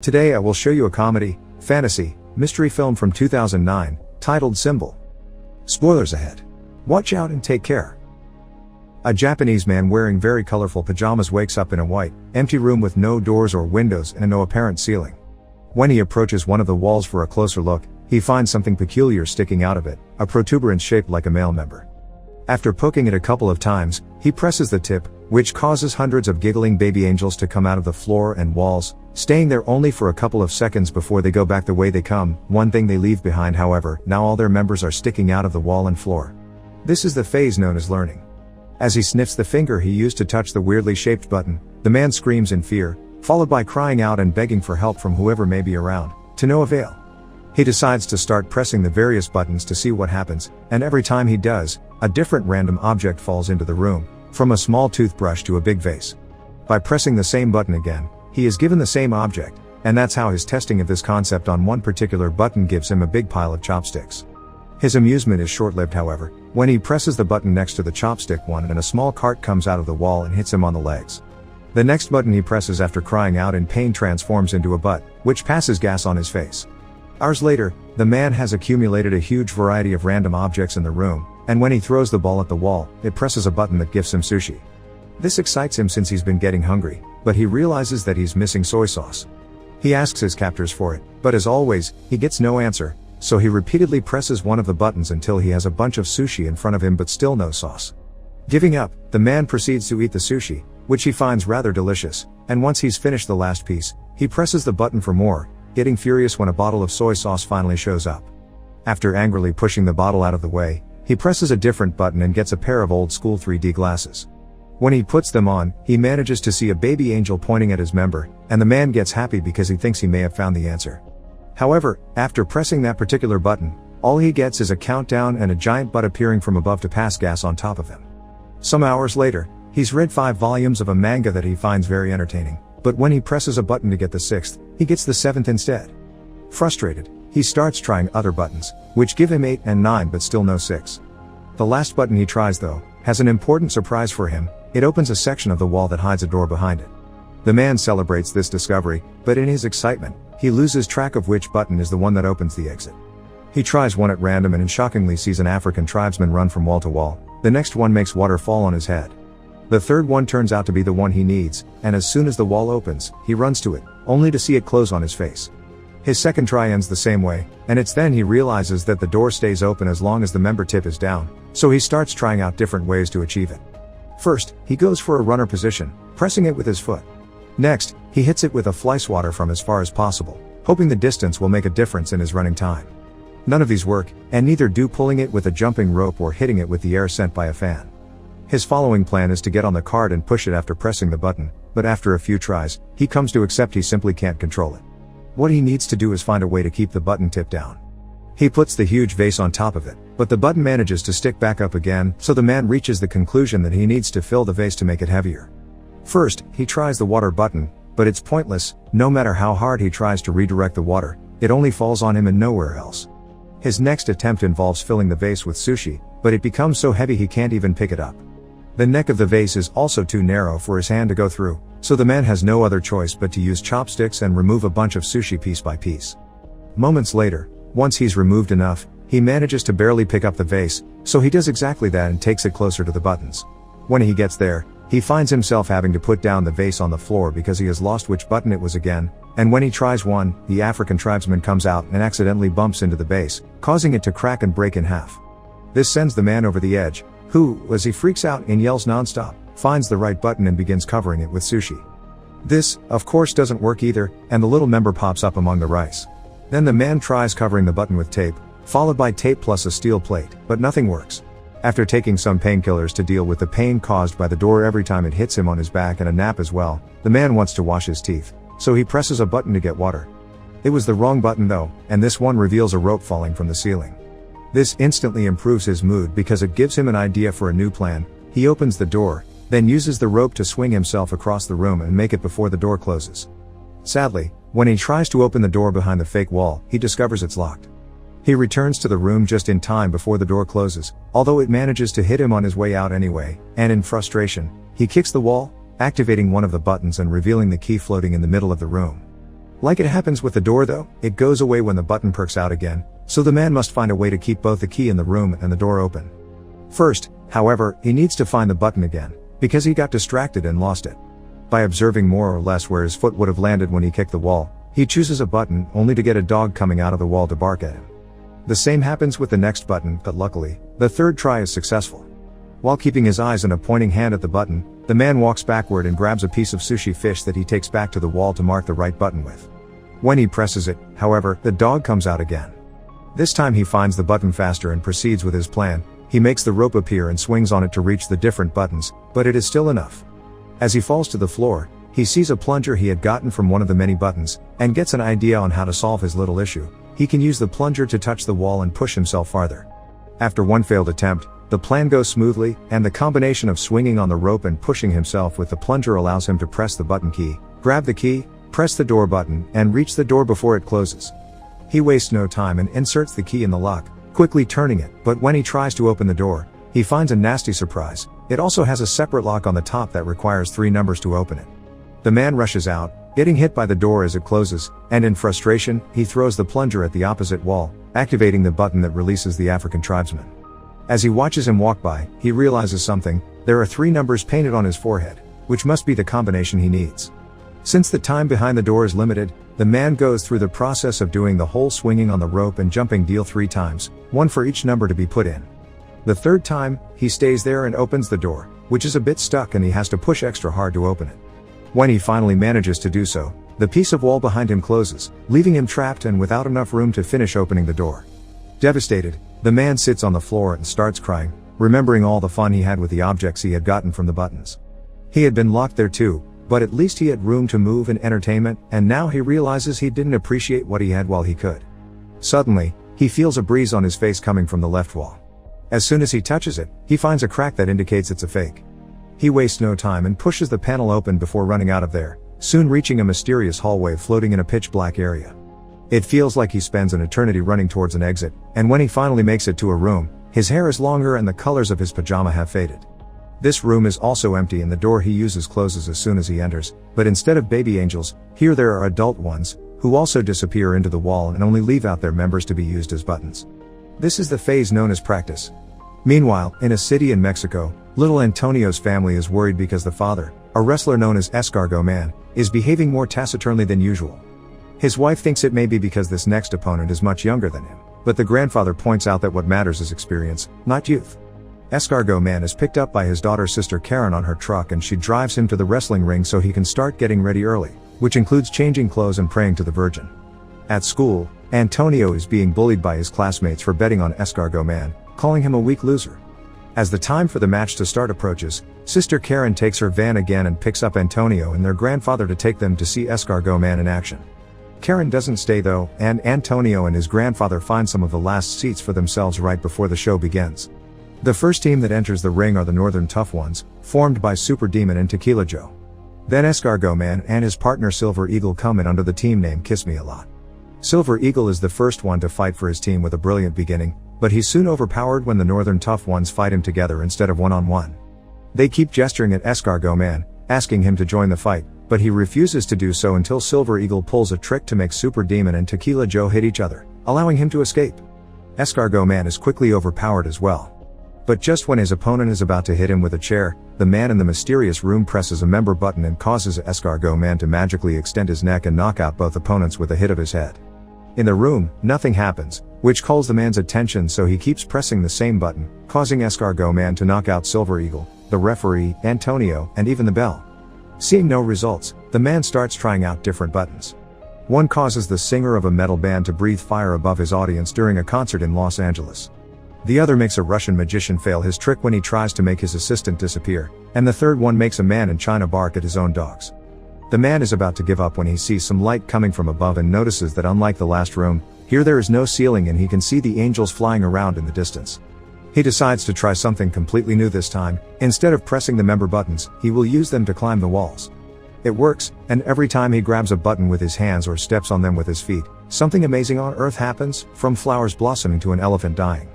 Today I will show you a comedy, fantasy, mystery film from 2009, titled Symbol. Spoilers ahead. Watch out and take care. A Japanese man wearing very colorful pajamas wakes up in a white, empty room with no doors or windows and no apparent ceiling. When he approaches one of the walls for a closer look, he finds something peculiar sticking out of it, a protuberance shaped like a male member. After poking it a couple of times, he presses the tip, which causes hundreds of giggling baby angels to come out of the floor and walls, staying there only for a couple of seconds before they go back the way they come. One thing they leave behind, however, now all their members are sticking out of the wall and floor. This is the phase known as learning. As he sniffs the finger he used to touch the weirdly shaped button, the man screams in fear, followed by crying out and begging for help from whoever may be around, to no avail. He decides to start pressing the various buttons to see what happens, and every time he does, a different random object falls into the room, from a small toothbrush to a big vase. By pressing the same button again, he is given the same object, and that's how his testing of this concept on one particular button gives him a big pile of chopsticks. His amusement is short-lived, however, when he presses the button next to the chopstick one and a small cart comes out of the wall and hits him on the legs. The next button he presses after crying out in pain transforms into a butt, which passes gas on his face. Hours later, the man has accumulated a huge variety of random objects in the room, and when he throws the ball at the wall, it presses a button that gives him sushi. This excites him since he's been getting hungry, but he realizes that he's missing soy sauce. He asks his captors for it, but as always, he gets no answer, so he repeatedly presses one of the buttons until he has a bunch of sushi in front of him but still no sauce. Giving up, the man proceeds to eat the sushi, which he finds rather delicious, and once he's finished the last piece, he presses the button for more, getting furious when a bottle of soy sauce finally shows up. After angrily pushing the bottle out of the way, he presses a different button and gets a pair of old school 3D glasses. When he puts them on, he manages to see a baby angel pointing at his member, and the man gets happy because he thinks he may have found the answer. However, after pressing that particular button, all he gets is a countdown and a giant butt appearing from above to pass gas on top of him. Some hours later, he's read 5 volumes of a manga that he finds very entertaining, but when he presses a button to get the 6th, he gets the 7th instead. Frustrated, he starts trying other buttons, which give him 8 and 9 but still no 6. The last button he tries, though, has an important surprise for him. It opens a section of the wall that hides a door behind it. The man celebrates this discovery, but in his excitement, he loses track of which button is the one that opens the exit. He tries one at random and shockingly sees an African tribesman run from wall to wall. The next one makes water fall on his head. The third one turns out to be the one he needs, and as soon as the wall opens, he runs to it, only to see it close on his face. His second try ends the same way, and it's then he realizes that the door stays open as long as the member tip is down, so he starts trying out different ways to achieve it. First, he goes for a runner position, pressing it with his foot. Next, he hits it with a fly swatter from as far as possible, hoping the distance will make a difference in his running time. None of these work, and neither do pulling it with a jumping rope or hitting it with the air sent by a fan. His following plan is to get on the cart and push it after pressing the button, but after a few tries, he comes to accept he simply can't control it. What he needs to do is find a way to keep the button tip down. He puts the huge vase on top of it, but the button manages to stick back up again, so the man reaches the conclusion that he needs to fill the vase to make it heavier. First, he tries the water button, but it's pointless. No matter how hard he tries to redirect the water, it only falls on him and nowhere else. His next attempt involves filling the vase with sushi, but it becomes so heavy he can't even pick it up. The neck of the vase is also too narrow for his hand to go through, so the man has no other choice but to use chopsticks and remove a bunch of sushi piece by piece. Moments later, once he's removed enough, he manages to barely pick up the vase, so he does exactly that and takes it closer to the buttons. When he gets there, he finds himself having to put down the vase on the floor because he has lost which button it was again, and when he tries one, the African tribesman comes out and accidentally bumps into the base, causing it to crack and break in half. This sends the man over the edge, who, as he freaks out and yells nonstop, finds the right button and begins covering it with sushi. This, of course, doesn't work either, and the little member pops up among the rice. Then the man tries covering the button with tape, followed by tape plus a steel plate, but nothing works. After taking some painkillers to deal with the pain caused by the door every time it hits him on his back and a nap as well, the man wants to wash his teeth, so he presses a button to get water. It was the wrong button though, and this one reveals a rope falling from the ceiling. This instantly improves his mood because it gives him an idea for a new plan. He opens the door, then uses the rope to swing himself across the room and make it before the door closes. Sadly, when he tries to open the door behind the fake wall, he discovers it's locked. He returns to the room just in time before the door closes, although it manages to hit him on his way out anyway, and in frustration, he kicks the wall, activating one of the buttons and revealing the key floating in the middle of the room. Like it happens with the door though, it goes away when the button perks out again, so the man must find a way to keep both the key in the room and the door open. First, however, he needs to find the button again, because he got distracted and lost it. By observing more or less where his foot would have landed when he kicked the wall, he chooses a button only to get a dog coming out of the wall to bark at him. The same happens with the next button, but luckily, the third try is successful. While keeping his eyes and a pointing hand at the button, the man walks backward and grabs a piece of sushi fish that he takes back to the wall to mark the right button with. When he presses it, however, the dog comes out again. This time he finds the button faster and proceeds with his plan. He makes the rope appear and swings on it to reach the different buttons, but it is still enough. As he falls to the floor, he sees a plunger he had gotten from one of the many buttons, and gets an idea on how to solve his little issue. He can use the plunger to touch the wall and push himself farther. After one failed attempt, the plan goes smoothly, and the combination of swinging on the rope and pushing himself with the plunger allows him to press the button key, grab the key, press the door button, and reach the door before it closes. He wastes no time and inserts the key in the lock, quickly turning it, but when he tries to open the door, he finds a nasty surprise. It also has a separate lock on the top that requires 3 numbers to open it. The man rushes out, getting hit by the door as it closes, and in frustration, he throws the plunger at the opposite wall, activating the button that releases the African tribesman. As he watches him walk by, he realizes something. There are 3 numbers painted on his forehead, which must be the combination he needs. Since the time behind the door is limited, the man goes through the process of doing the whole swinging on the rope and jumping deal 3 times, 1 for each number to be put in. The third time, he stays there and opens the door, which is a bit stuck and he has to push extra hard to open it. When he finally manages to do so, the piece of wall behind him closes, leaving him trapped and without enough room to finish opening the door. Devastated, the man sits on the floor and starts crying, remembering all the fun he had with the objects he had gotten from the buttons. He had been locked there too, but at least he had room to move and entertainment, and now he realizes he didn't appreciate what he had while he could. Suddenly, he feels a breeze on his face coming from the left wall. As soon as he touches it, he finds a crack that indicates it's a fake. He wastes no time and pushes the panel open before running out of there, soon reaching a mysterious hallway floating in a pitch-black area. It feels like he spends an eternity running towards an exit, and when he finally makes it to a room, his hair is longer and the colors of his pajama have faded. This room is also empty and the door he uses closes as soon as he enters, but instead of baby angels, here there are adult ones, who also disappear into the wall and only leave out their members to be used as buttons. This is the phase known as practice. Meanwhile, in a city in Mexico, little Antonio's family is worried because the father, a wrestler known as Escargot Man, is behaving more taciturnly than usual. His wife thinks it may be because this next opponent is much younger than him, but the grandfather points out that what matters is experience, not youth. Escargot Man is picked up by his daughter's sister Karen on her truck and she drives him to the wrestling ring so he can start getting ready early, which includes changing clothes and praying to the Virgin. At school, Antonio is being bullied by his classmates for betting on Escargot Man, calling him a weak loser. As the time for the match to start approaches, Sister Karen takes her van again and picks up Antonio and their grandfather to take them to see Escargot Man in action. Karen doesn't stay though, and Antonio and his grandfather find some of the last seats for themselves right before the show begins. The first team that enters the ring are the Northern Tough Ones, formed by Super Demon and Tequila Joe. Then Escargot Man and his partner Silver Eagle come in under the team name Kiss Me A Lot. Silver Eagle is the first one to fight for his team with a brilliant beginning, but he's soon overpowered when the Northern Tough Ones fight him together instead of one-on-one. They keep gesturing at Escargot Man, asking him to join the fight, but he refuses to do so until Silver Eagle pulls a trick to make Super Demon and Tequila Joe hit each other, allowing him to escape. Escargot Man is quickly overpowered as well. But just when his opponent is about to hit him with a chair, the man in the mysterious room presses a member button and causes Escargot Man to magically extend his neck and knock out both opponents with a hit of his head. In the room, nothing happens, which calls the man's attention, so he keeps pressing the same button, causing Escargot Man to knock out Silver Eagle, the referee, Antonio, and even the bell. Seeing no results, the man starts trying out different buttons. One causes the singer of a metal band to breathe fire above his audience during a concert in Los Angeles. The other makes a Russian magician fail his trick when he tries to make his assistant disappear, and the third one makes a man in China bark at his own dogs. The man is about to give up when he sees some light coming from above and notices that unlike the last room, here there is no ceiling and he can see the angels flying around in the distance. He decides to try something completely new this time. Instead of pressing the member buttons, he will use them to climb the walls. It works, and every time he grabs a button with his hands or steps on them with his feet, something amazing on earth happens, from flowers blossoming to an elephant dying.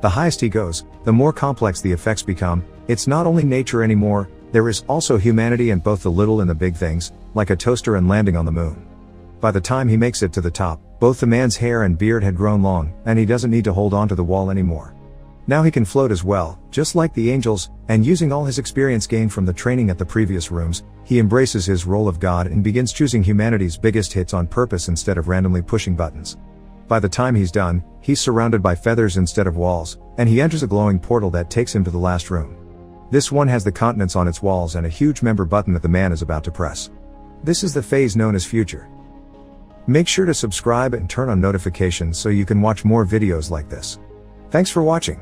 The highest he goes, the more complex the effects become. It's not only nature anymore, there is also humanity and both the little and the big things, like a toaster and landing on the moon. By the time he makes it to the top, both the man's hair and beard had grown long, and he doesn't need to hold on to the wall anymore. Now he can float as well, just like the angels, and using all his experience gained from the training at the previous rooms, he embraces his role of God and begins choosing humanity's biggest hits on purpose instead of randomly pushing buttons. By the time he's done, he's surrounded by feathers instead of walls, and he enters a glowing portal that takes him to the last room. This one has the continents on its walls and a huge member button that the man is about to press. This is the phase known as future. Make sure to subscribe and turn on notifications so you can watch more videos like this. Thanks for watching.